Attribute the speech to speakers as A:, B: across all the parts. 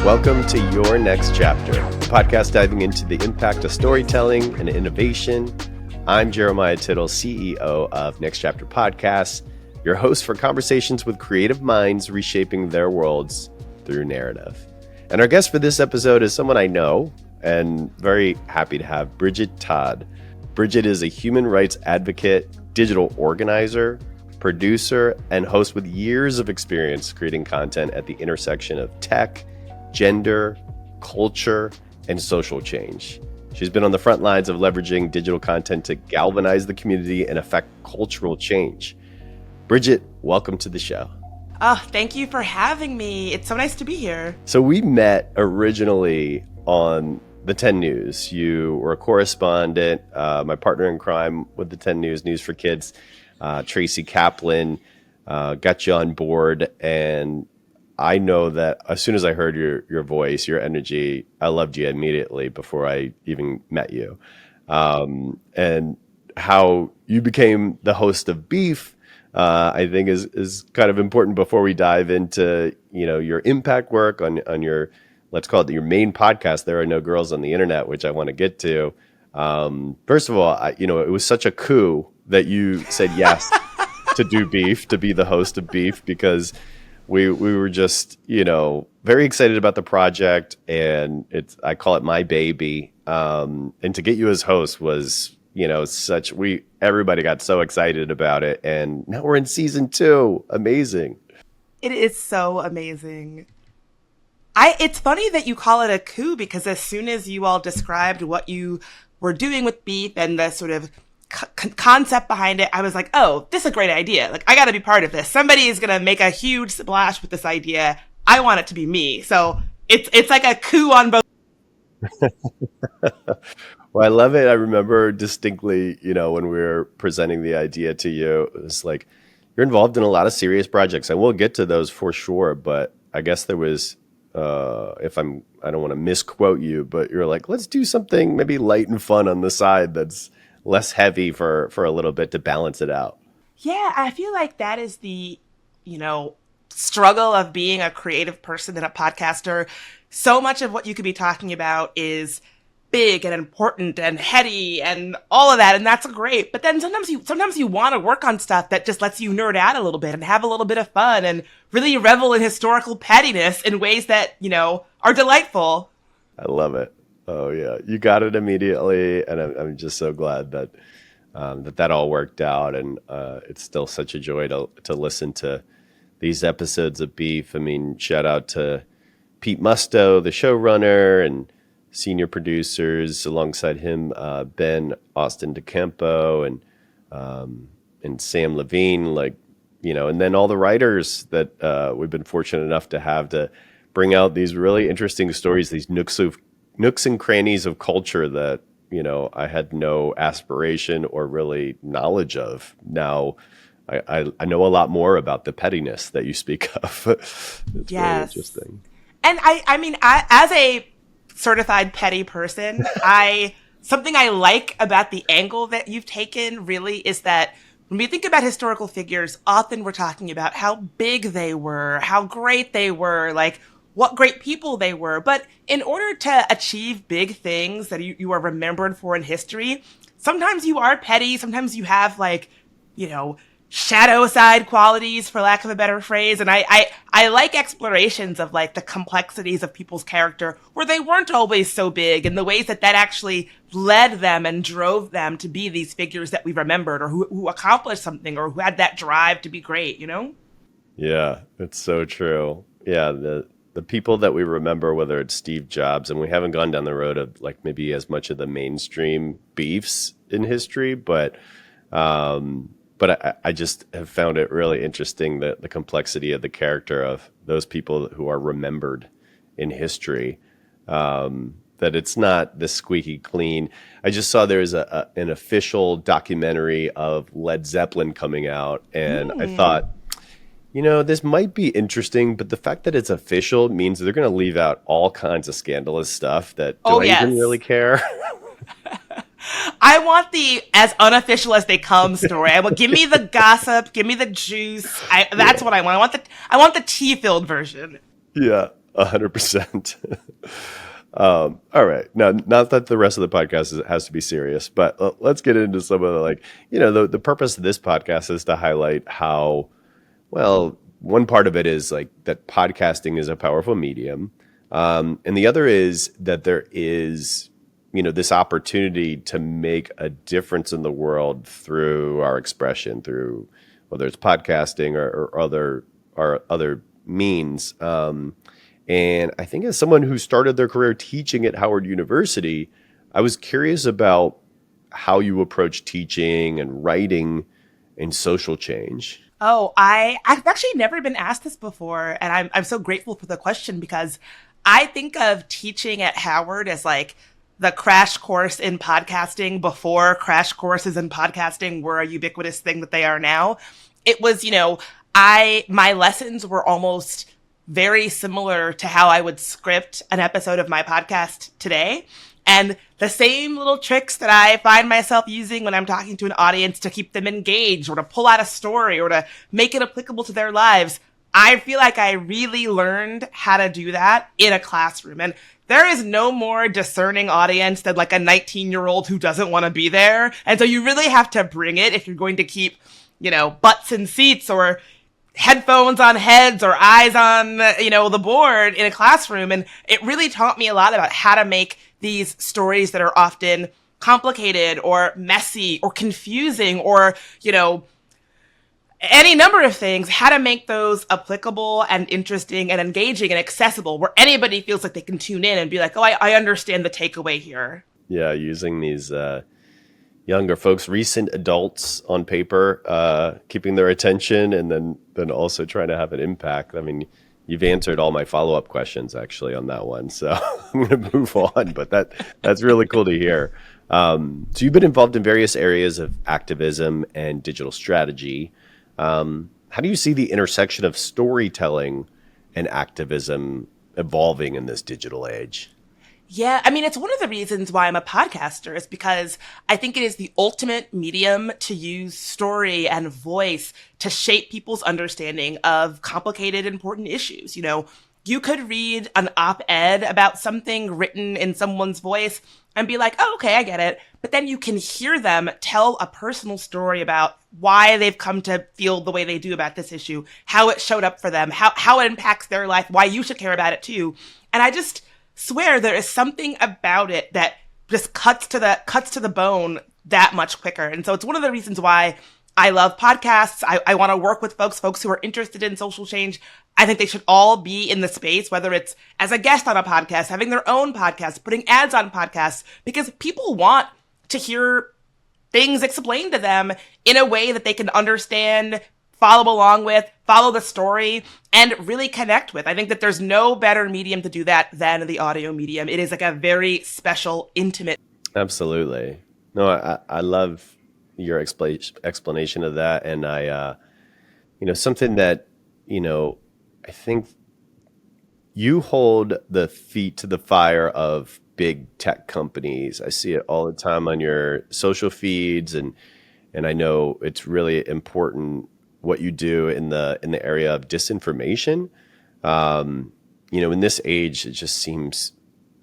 A: Welcome to Your Next Chapter, a podcast diving into the impact of storytelling and innovation. I'm Jeremiah Tittle, CEO of Next Chapter Podcasts, your host for conversations with creative minds reshaping their worlds through narrative. And our guest for this episode is someone I know and very happy to have, Bridget Todd. Bridget is a human rights advocate, digital organizer, producer, and host with years of experience creating content at the intersection of tech, gender, culture, and social change. She's been on the front lines of leveraging digital content to galvanize the community and affect cultural change. Bridget, welcome to the show.
B: Oh, thank you for having me. It's so nice to be here.
A: So we met originally on the 10 News. You were a correspondent, my partner in crime with the 10 News, News for Kids, Tracy Kaplan, got you on board. And I know that as soon as I heard your voice, your energy, I loved you immediately before I even met you. And how you became the host of Beef, I think is kind of important before we dive into, your impact work on your, let's call it your main podcast, There Are No Girls on the Internet, which I want to get to. First of all, it was such a coup that you said yes to do Beef, to be the host of Beef, because we were just, very excited about the project, and I call it my baby. And to get you as host was, everybody got so excited about it. And now we're in season 2. Amazing.
B: It is so amazing. It's funny that you call it a coup, because as soon as you all described what you were doing with Beef and the sort of concept behind it, I was like, oh, this is a great idea. Like, I got to be part of this. Somebody is going to make a huge splash with this idea. I want it to be me. So it's like a coup on both.
A: Well, I love it. I remember distinctly, when we were presenting the idea to you, it was like, you're involved in a lot of serious projects, and we'll get to those for sure. But I guess there was, I don't want to misquote you, but you're like, let's do something maybe light and fun on the side that's less heavy for a little bit to balance it out.
B: Yeah, I feel like that is the, struggle of being a creative person and a podcaster. So much of what you could be talking about is big and important and heady and all of that, and that's great. But then sometimes you want to work on stuff that just lets you nerd out a little bit and have a little bit of fun and really revel in historical pettiness in ways that, are delightful.
A: I love it. Oh yeah, you got it immediately, and I'm just so glad that that all worked out, and it's still such a joy to listen to these episodes of Beef. I mean, shout out to Pete Musto, the showrunner, and senior producers alongside him, Ben Austin DeCampo and Sam Levine, and then all the writers that we've been fortunate enough to have to bring out these really interesting stories, these nooks and crannies of culture that, I had no aspiration or really knowledge of. Now I know a lot more about the pettiness that you speak of. It's really interesting.
B: And I as a certified petty person, something I like about the angle that you've taken really is that when we think about historical figures, often we're talking about how big they were, how great they were, like what great people they were. But in order to achieve big things that you are remembered for in history, sometimes you are petty. Sometimes you have shadow side qualities, for lack of a better phrase. And I like explorations of the complexities of people's character where they weren't always so big, and the ways that actually led them and drove them to be these figures that we remembered, or who accomplished something, or who had that drive to be great,
A: Yeah, it's so true. Yeah, the people that we remember, whether it's Steve Jobs, and we haven't gone down the road of maybe as much of the mainstream beefs in history, but I just have found it really interesting that the complexity of the character of those people who are remembered in history, that it's not this squeaky clean. I just saw there's an official documentary of Led Zeppelin coming out, and I thought, this might be interesting, but the fact that it's official means they're going to leave out all kinds of scandalous stuff that I even really care?
B: I want the as unofficial as they come story. Give me the gossip, give me the juice. That's what I want. I want the tea-filled version.
A: Yeah, 100%. All right. Now, not that the rest of the podcast has to be serious, but let's get into some of the, like, the purpose of this podcast is to highlight how, well, one part of it is like that podcasting is a powerful medium. And the other is that there is, this opportunity to make a difference in the world through our expression, through whether it's podcasting or other means. And I think as someone who started their career teaching at Howard University, I was curious about how you approach teaching and writing in social change.
B: Oh, I've actually never been asked this before, and I'm so grateful for the question because I think of teaching at Howard as like the crash course in podcasting before crash courses in podcasting were a ubiquitous thing that they are now. It was, my lessons were almost very similar to how I would script an episode of my podcast today. And the same little tricks that I find myself using when I'm talking to an audience to keep them engaged or to pull out a story or to make it applicable to their lives, I feel like I really learned how to do that in a classroom. And there is no more discerning audience than like a 19-year-old who doesn't want to be there. And so you really have to bring it if you're going to keep, butts in seats or headphones on heads or eyes on, the board in a classroom. And it really taught me a lot about how to make these stories that are often complicated or messy or confusing or, any number of things, how to make those applicable and interesting and engaging and accessible where anybody feels like they can tune in and be like, oh, I understand the takeaway here.
A: Yeah, using these younger folks, recent adults on paper, keeping their attention and then also trying to have an impact. I mean, you've answered all my follow-up questions actually on that one. So I'm going to move on, but that's really cool to hear. So you've been involved in various areas of activism and digital strategy. How do you see the intersection of storytelling and activism evolving in this digital age?
B: Yeah, I mean, it's one of the reasons why I'm a podcaster is because I think it is the ultimate medium to use story and voice to shape people's understanding of complicated, important issues. You could read an op-ed about something written in someone's voice and be like, oh, okay, I get it. But then you can hear them tell a personal story about why they've come to feel the way they do about this issue, how it showed up for them, how it impacts their life, why you should care about it too. And I just swear there is something about it that just cuts to the bone that much quicker. And so it's one of the reasons why I love podcasts. I want to work with folks who are interested in social change. I think they should all be in the space, whether it's as a guest on a podcast, having their own podcast, putting ads on podcasts, because people want to hear things explained to them in a way that they can understand, follow along with, follow the story, and really connect with. I think that there's no better medium to do that than the audio medium. It is like a very special, intimate.
A: Absolutely. No, I love your explanation of that. And I, something that, I think you hold the feet to the fire of big tech companies. I see it all the time on your social feeds, and I know it's really important what you do in the area of disinformation. In this age, it just seems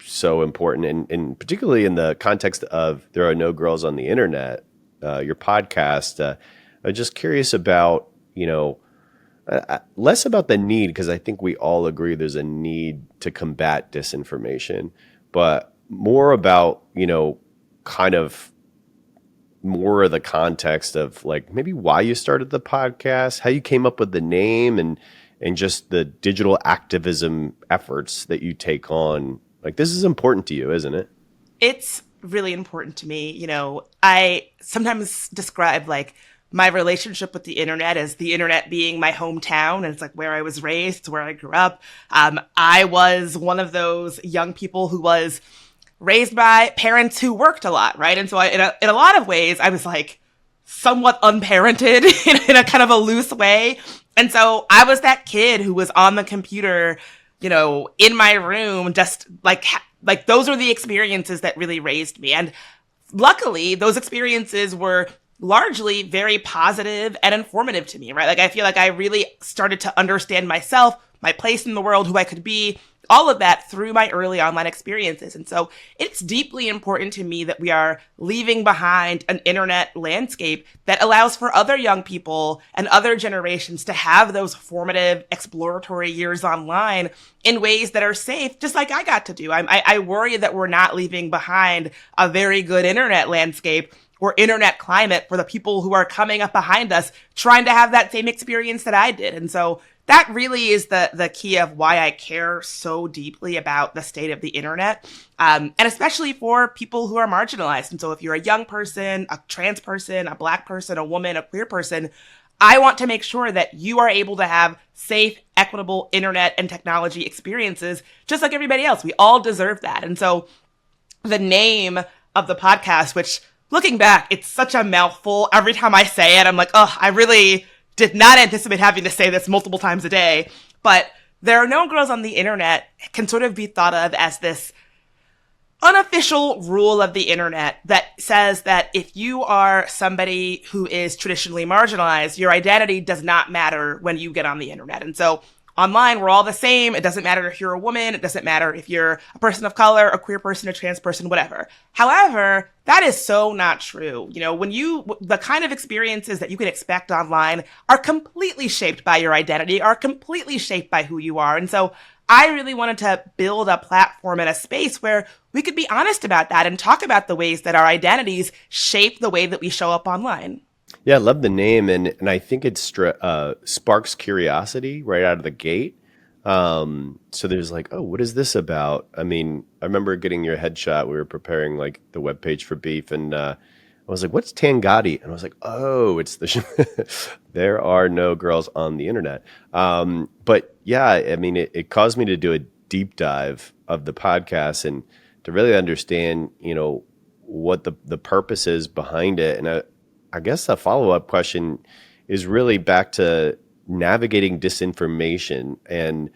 A: so important, and particularly in the context of There Are No Girls on the Internet, your podcast. I'm just curious about, less about the need, because I think we all agree there's a need to combat disinformation, but more about, kind of more of the context of like maybe why you started the podcast, how you came up with the name, and just the digital activism efforts that you take on. Like, this is important to you, isn't it?
B: It's really important to me. I sometimes describe like my relationship with the internet as the internet being my hometown, and it's like where I was raised, it's where I grew up. I was one of those young people who was raised by parents who worked a lot, right? And so in a lot of ways, I was like somewhat unparented in a kind of a loose way. And so I was that kid who was on the computer, in my room, just like those are the experiences that really raised me. And luckily, those experiences were largely very positive and informative to me, right? Like, I feel like I really started to understand myself my place in the world, who I could be, all of that through my early online experiences. And so it's deeply important to me that we are leaving behind an internet landscape that allows for other young people and other generations to have those formative exploratory years online in ways that are safe, just like I got to do. I worry that we're not leaving behind a very good internet landscape or internet climate for the people who are coming up behind us trying to have that same experience that I did. And so that really is the key of why I care so deeply about the state of the internet, and especially for people who are marginalized. And so if you're a young person, a trans person, a Black person, a woman, a queer person, I want to make sure that you are able to have safe, equitable internet and technology experiences just like everybody else. We all deserve that. And so the name of the podcast, which looking back, it's such a mouthful. Every time I say it, I'm like, oh, I really did not anticipate having to say this multiple times a day. But There Are No Girls on the Internet can sort of be thought of as this unofficial rule of the internet that says that if you are somebody who is traditionally marginalized, your identity does not matter when you get on the internet. And so online, we're all the same. It doesn't matter if you're a woman. It doesn't matter if you're a person of color, a queer person, a trans person, whatever. However, that is so not true. You know, the kind of experiences that you can expect online are completely shaped by your identity, are completely shaped by who you are. And so I really wanted to build a platform and a space where we could be honest about that and talk about the ways that our identities shape the way that we show up online.
A: Yeah, I love the name, and I think it sparks curiosity right out of the gate. So there's like, oh, what is this about? I mean, I remember getting your headshot. We were preparing like the webpage for Beef, and I was like, what's Tangati? And I was like, oh, it's There Are No Girls on the Internet. But yeah, I mean, it caused me to do a deep dive of the podcast and to really understand, you know, what the purpose is behind it. And I guess a follow-up question is really back to navigating disinformation. And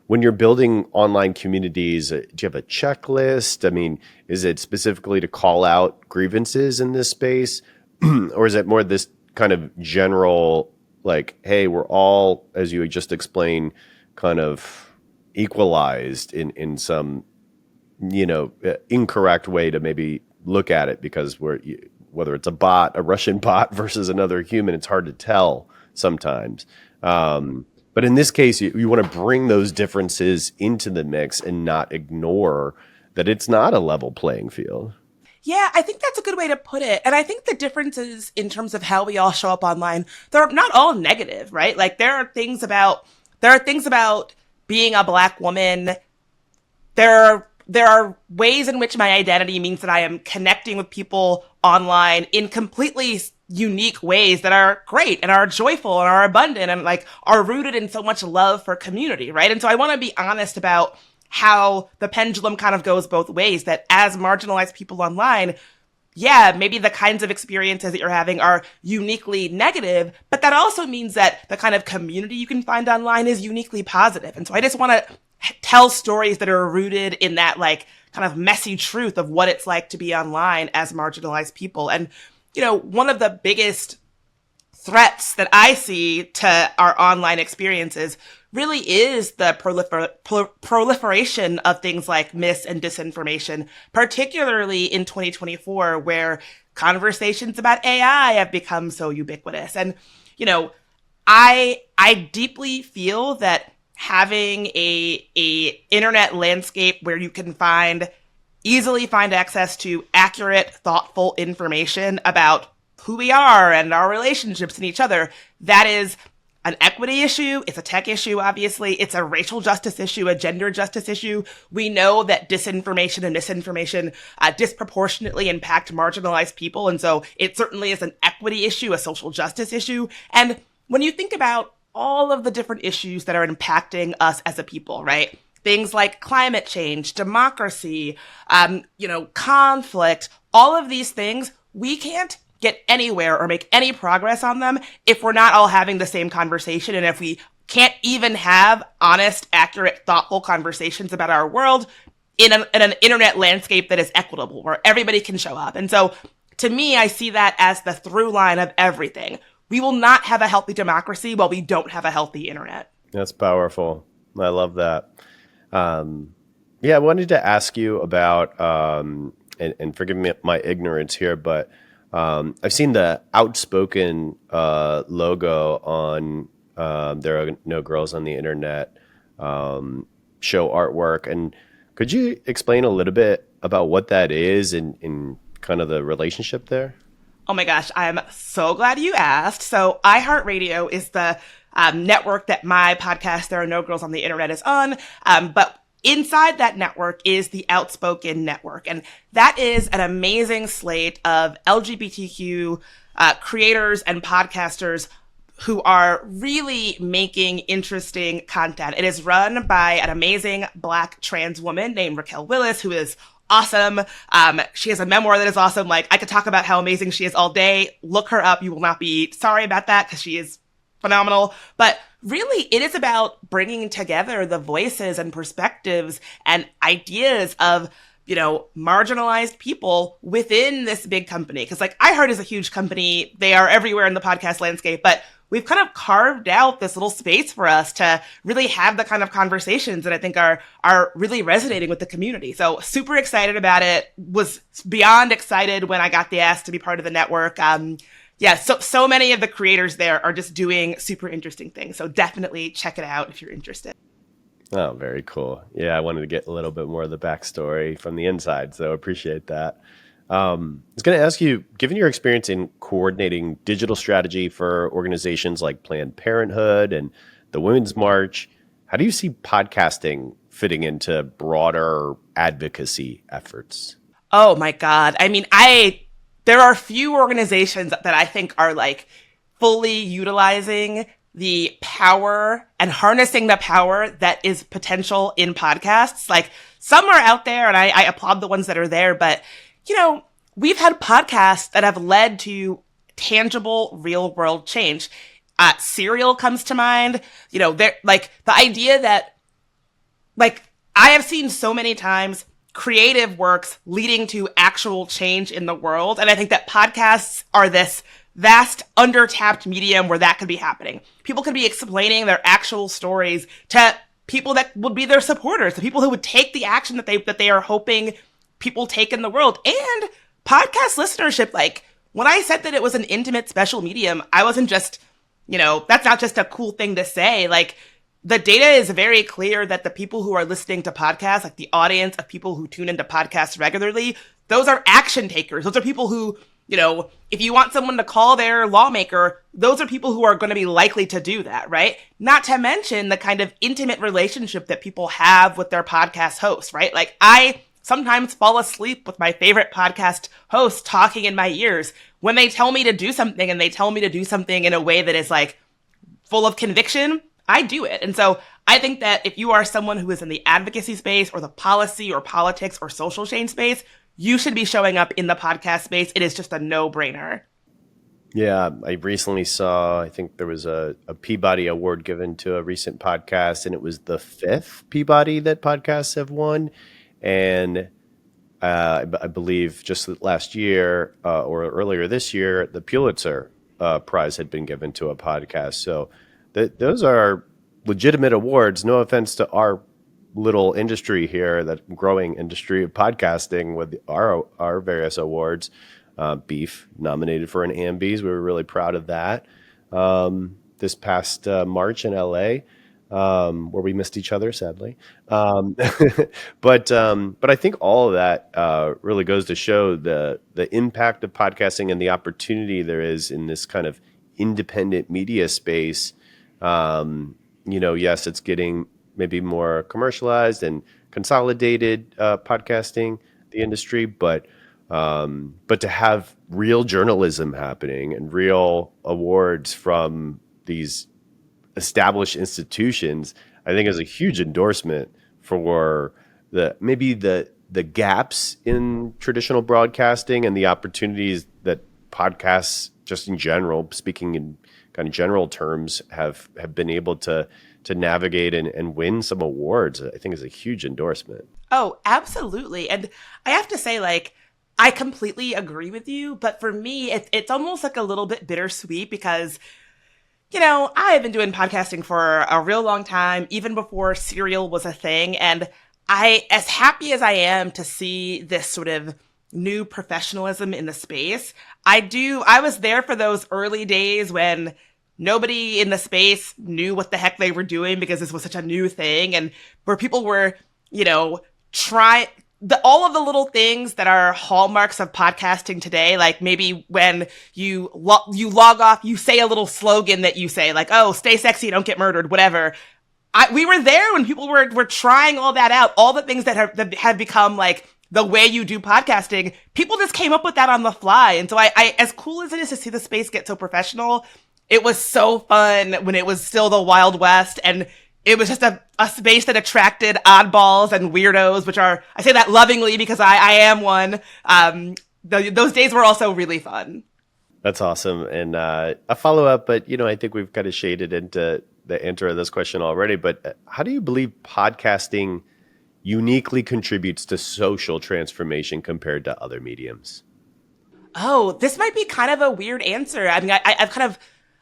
A: when you're building online communities, do you have a checklist? I mean, is it specifically to call out grievances in this space? Or is it more this kind of general, like, hey, we're all, as you just explained, kind of equalized in some, you know, incorrect way to maybe look at it because whether it's a bot, a Russian bot versus another human, it's hard to tell sometimes. But in this case, you want to bring those differences into the mix and not ignore that it's not a level playing field.
B: Yeah, I think that's a good way to put it. And I think the differences in terms of how we all show up online, they're not all negative, right? Like there are things about being a Black woman. There are ways in which my identity means that I am connecting with people online in completely unique ways that are great and are joyful and are abundant and like are rooted in so much love for community, right? And so I want to be honest about how the pendulum kind of goes both ways, that as marginalized people online, yeah, maybe the kinds of experiences that you're having are uniquely negative, but that also means that the kind of community you can find online is uniquely positive. And so I just want to tell stories that are rooted in that like kind of messy truth of what it's like to be online as marginalized people. And, you know, one of the biggest threats that I see to our online experiences really is the proliferation of things like mis and disinformation, particularly in 2024, where conversations about AI have become so ubiquitous. And, you know, I deeply feel that having a internet landscape where you can easily find access to accurate, thoughtful information about who we are and our relationships and each other, that is an equity issue. It's a tech issue, obviously. It's a racial justice issue, a gender justice issue. We know that disinformation and misinformation disproportionately impact marginalized people. And so it certainly is an equity issue, a social justice issue. And when you think about all of the different issues that are impacting us as a people, right? Things like climate change, democracy, conflict, all of these things, we can't get anywhere or make any progress on them if we're not all having the same conversation. And if we can't even have honest, accurate, thoughtful conversations about our world in an internet landscape that is equitable, where everybody can show up. And so to me, I see that as the through line of everything. We will not have a healthy democracy while we don't have a healthy internet.
A: That's powerful. I love that. Yeah, I wanted to ask you about, and forgive me my ignorance here, but I've seen the Outspoken logo on There Are No Girls on the Internet show artwork. And could you explain a little bit about what that is and kind of the relationship there?
B: Oh my gosh, I'm so glad you asked. So, iHeartRadio is the network that my podcast, There Are No Girls on the Internet, is on. But inside that network is the Outspoken Network. And that is an amazing slate of LGBTQ creators and podcasters who are really making interesting content. It is run by an amazing Black trans woman named Raquel Willis, who is awesome. She has a memoir that is awesome. Like, I could talk about how amazing she is all day. Look her up. You will not be sorry about that because she is phenomenal. But really, it is about bringing together the voices and perspectives and ideas of, marginalized people within this big company. Because like iHeart is a huge company. They are everywhere in the podcast landscape, but we've kind of carved out this little space for us to really have the kind of conversations that I think are really resonating with the community. So super excited about it. Was beyond excited when I got the ask to be part of the network. Yeah, so many of the creators there are just doing super interesting things. So definitely check it out if you're interested.
A: Oh, very cool. Yeah, I wanted to get a little bit more of the backstory from the inside, so appreciate that. I was going to ask you, given your experience in coordinating digital strategy for organizations like Planned Parenthood and the Women's March, how do you see podcasting fitting into broader advocacy efforts?
B: Oh my God. I mean, there are few organizations that I think are like fully utilizing the power and harnessing the power that is potential in podcasts. Like, some are out there and I applaud the ones that are there, but we've had podcasts that have led to tangible real world change. Serial comes to mind. They're like the idea that, like, I have seen so many times creative works leading to actual change in the world. And I think that podcasts are this vast undertapped medium where that could be happening. People could be explaining their actual stories to people that would be their supporters, the people who would take the action that they are hoping people take in the world. And podcast listenership, like, when I said that it was an intimate special medium, I wasn't just, that's not just a cool thing to say. Like, the data is very clear that the people who are listening to podcasts, like the audience of people who tune into podcasts regularly, those are action takers. Those are people who, if you want someone to call their lawmaker, those are people who are going to be likely to do that, right? Not to mention the kind of intimate relationship that people have with their podcast hosts, right? Like, I sometimes fall asleep with my favorite podcast host talking in my ears when they tell me to do something, and they tell me to do something in a way that is like full of conviction. I do it. And so I think that if you are someone who is in the advocacy space or the policy or politics or social change space, you should be showing up in the podcast space. It is just a no-brainer.
A: Yeah, I recently saw, I think there was a Peabody Award given to a recent podcast, and it was the fifth Peabody that podcasts have won. And I believe just last year or earlier this year, the Pulitzer Prize had been given to a podcast. So those are legitimate awards. No offense to our little industry here, that growing industry of podcasting with our various awards. Beef nominated for an Ambies. We were really proud of that this past March in LA, where we missed each other, sadly. But I think all of that really goes to show the impact of podcasting and the opportunity there is in this kind of independent media space. Yes, it's getting maybe more commercialized and consolidated, podcasting, the industry, but to have real journalism happening and real awards from these established institutions, I think is a huge endorsement for the gaps in traditional broadcasting and the opportunities that podcasts, just in general, speaking in kind of general terms, have been able to navigate and win some awards. I think is a huge endorsement.
B: Oh, absolutely. And I have to say, like, I completely agree with you. But for me, it's almost like a little bit bittersweet because, I have been doing podcasting for a real long time, even before Serial was a thing. And as happy as I am to see this sort of new professionalism in the space, I was there for those early days when nobody in the space knew what the heck they were doing because this was such a new thing, and where people were, try all of the little things that are hallmarks of podcasting today, like maybe when you log off, you say a little slogan that you say, like, oh, stay sexy, don't get murdered, whatever. We were there when people were trying all that out, all the things that have become like the way you do podcasting. People just came up with that on the fly. And so I as cool as it is to see the space get so professional, it was so fun when it was still the Wild West, and it was just a space that attracted oddballs and weirdos, which are, I say that lovingly because I am one. Those days were also really fun.
A: That's awesome. And a follow-up, but, I think we've kind of shaded into the answer of this question already, but how do you believe podcasting uniquely contributes to social transformation compared to other mediums?
B: Oh, this might be kind of a weird answer. I mean, I've kind of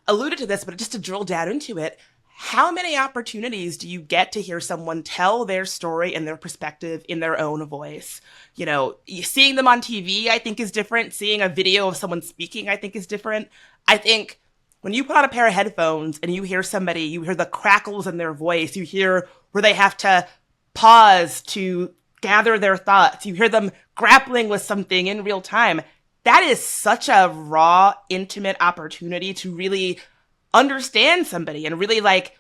B: alluded to this, but just to drill down into it, how many opportunities do you get to hear someone tell their story and their perspective in their own voice? Seeing them on TV, I think, is different. Seeing a video of someone speaking, I think, is different. I think when you put on a pair of headphones and you hear somebody, you hear the crackles in their voice, you hear where they have to pause to gather their thoughts, you hear them grappling with something in real time. That is such a raw, intimate opportunity to really understand somebody and really like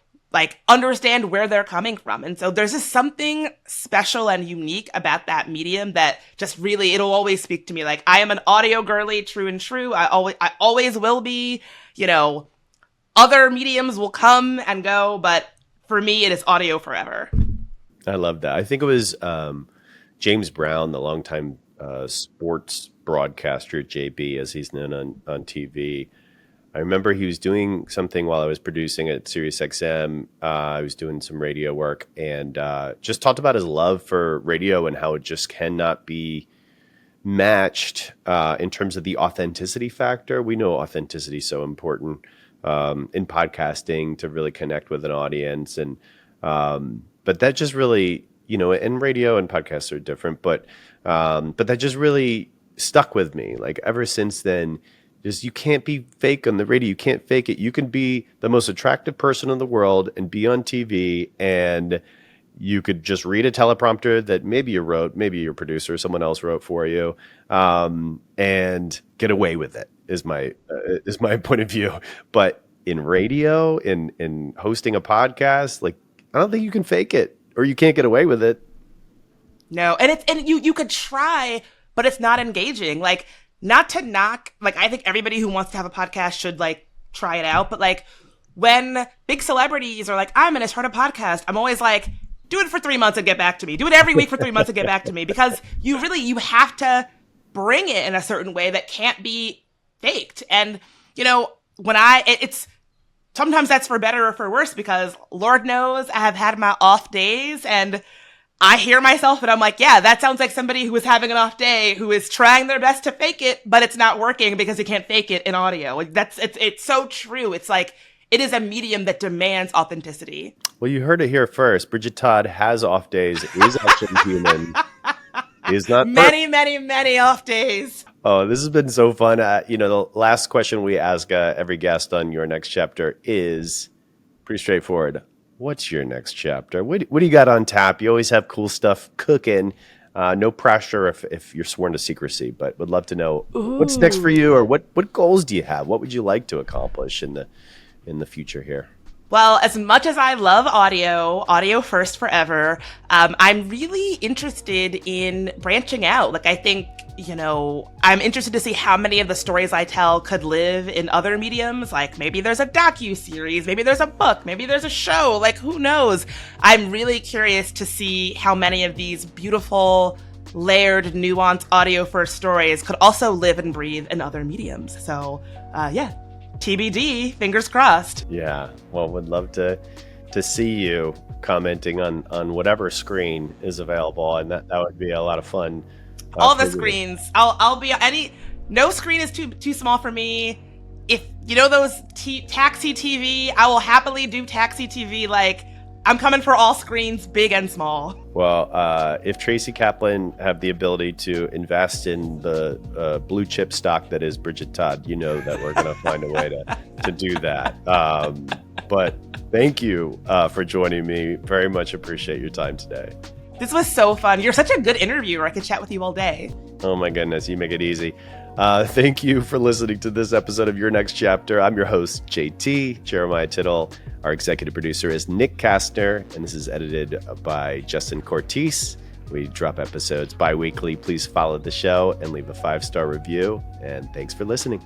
B: understand where they're coming from. And so there's just something special and unique about that medium that just really, it'll always speak to me. Like, I am an audio girly, true and true. I always will be. Other mediums will come and go, but for me, it is audio forever.
A: I love that. I think it was James Brown, the longtime sports broadcaster at JB, as he's known on TV. I remember he was doing something while I was producing at SiriusXM. I was doing some radio work, and just talked about his love for radio and how it just cannot be matched in terms of the authenticity factor. We know authenticity is so important in podcasting to really connect with an audience. And but that just really, and radio and podcasts are different, but that just really stuck with me. Like, ever since then, just, you can't be fake on the radio. You can't fake it. You can be the most attractive person in the world and be on TV, and you could just read a teleprompter that maybe you wrote, maybe your producer, someone else wrote for you, and get away with it is my point of view. But in radio, in hosting a podcast, like, I don't think you can fake it, or you can't get away with it.
B: No, and you could try, but it's not engaging. Like, not to knock, like, I think everybody who wants to have a podcast should, like, try it out. But, like, when big celebrities are like, I'm going to start a podcast, I'm always like, do it for 3 months and get back to me. Do it every week for 3 months and get back to me. Because you have to bring it in a certain way that can't be faked. And, it's sometimes that's for better or for worse, because Lord knows I have had my off days, and I hear myself and I'm like, yeah, that sounds like somebody who is having an off day, who is trying their best to fake it, but it's not working because you can't fake it in audio. Like, it's so true. It's like, it is a medium that demands authenticity.
A: Well, you heard it here first. Bridget Todd has off days, is actually human. Is not
B: many off days.
A: Oh, this has been so fun. The last question we ask every guest on Your Next Chapter is pretty straightforward. What's your next chapter? What do you got on tap? You always have cool stuff cooking. No pressure if you're sworn to secrecy, but would love to know what's next for you, or what goals do you have? What would you like to accomplish in the future here?
B: Well, as much as I love audio first forever, I'm really interested in branching out. Like, I think, I'm interested to see how many of the stories I tell could live in other mediums. Like, maybe there's a docu-series, maybe there's a book, maybe there's a show, like, who knows? I'm really curious to see how many of these beautiful, layered, nuanced audio-first stories could also live and breathe in other mediums. So, yeah. TBD, fingers crossed.
A: Yeah, well, would love to see you commenting on whatever screen is available, and that would be a lot of fun.
B: All the screens. I'll be no screen is too small for me. if you know those taxi TV, I will happily do taxi TV. Like, I'm coming for all screens, big and small.
A: Well, if Tracy Kaplan have the ability to invest in the blue chip stock that is Bridget Todd, you know that we're going to find a way to do that. But thank you for joining me. Very much appreciate your time today.
B: This was so fun. You're such a good interviewer. I could chat with you all day.
A: Oh my goodness, you make it easy. Thank you for listening to this episode of Your Next Chapter. I'm your host, JT, Jeremiah Tittle. Our executive producer is Nick Kastner, and this is edited by Justin Cortese. We drop episodes bi-weekly. Please follow the show and leave a 5-star review. And thanks for listening.